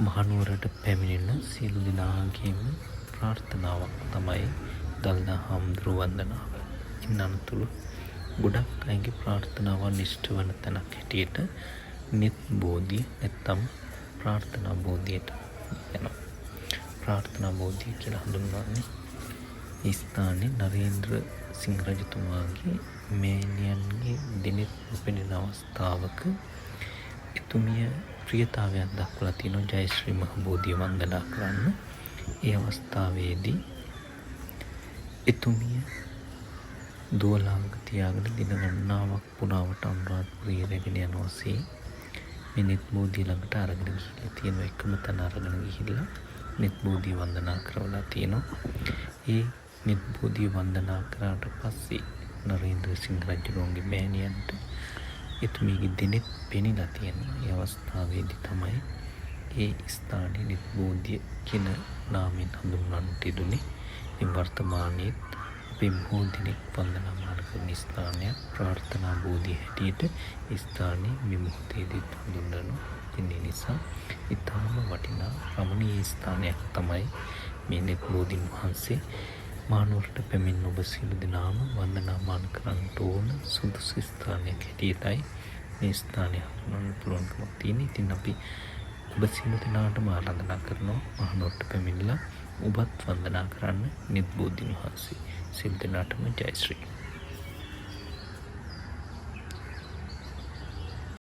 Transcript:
මහනුවරට පැමිණෙන සියලු දෙනාගේම ප්‍රාර්ථනාවක් තමයි දළදා හාමුදුරුවෝ වන්දනාව. ඉන් අනතුරු ගොඩක් අයගේ ප්‍රාර්ථනාවන් ඉෂ්ට වන තැනක් හැටියට නිත් බෝධිය නැත්තම් ප්‍රාර්ථනා බෝධියට යනවා. ප්‍රාර්ථනා බෝධිය කියලා හඳුන්වන්නේ ඒ ස්ථානයේ නරේන්ද්‍ර සිංහ රජතුමාගේ මෑණියන්ගේ දෙනෙත් උපදින අවස්ථාවක එතුමිය ප්‍රියතාවයක් දක්වලා තියෙනවා ජයශ්‍රී මහ බෝධිය වන්දනා කරන්න. ඒ අවස්ථාවේදී එතුමිය දුවලාංග තියාගෙන දින ගණනාවක් පුරාවට අනුරාධපුරය රැගෙන යනවාසේ මේ නිත් බෝධිය ළඟට අරගෙන ගිහිල්ලා තියෙනවා. එකම තැන අරගෙන ගිහිල්ලා නිත් බෝධිය වන්දනා කරවලා තියෙනවා. ඒ නිත් බෝධිය වන්දනා කරාට පස්සේ නරේන්ද්‍ර සිංහ රජුගේ මෑණියන්ට එතුමියගේ දෙනෙත් පෙනිලා තියෙනවා. ඒ අවස්ථාවේදී තමයි ඒ ස්ථානයේ නිත් බෝධිය කියන නාමයෙන් හඳුන්වන්නට යෙදුනේ. ඉතින් වර්තමානයේත් අපි බොහෝ දෙනෙක් වන්දනාමාන කරන ස්ථානයක් ප්‍රාර්ථනා බෝධිය හැටියට ඒ ස්ථානයේ මේ මොහොතේදී හඳුන්වනවා. ඒ නිසා ඊටාම වටිනා රමණීය ස්ථානයක් තමයි මේ නිත් බෝධීන් වහන්සේ. මහනුවරට පැමිණ ඔබ සියලු දෙනාම වන්දනාමාන කරන්නට ඕන සුදුසු ස්ථානයක් හැටියටයි මේ ස්ථානය හඳුන්වන්න පුළුවන්කමක් තියෙන්නේ. ඉතින් අපි ඔබ සියලු දෙනාටම ආරාධනා කරනවා මහනුවරට පැමිණලා ඔබත් වන්දනා කරන්න නිත් බෝධීන් වහන්සේ. සියලු දෙනාටම ජය ශ්‍රී.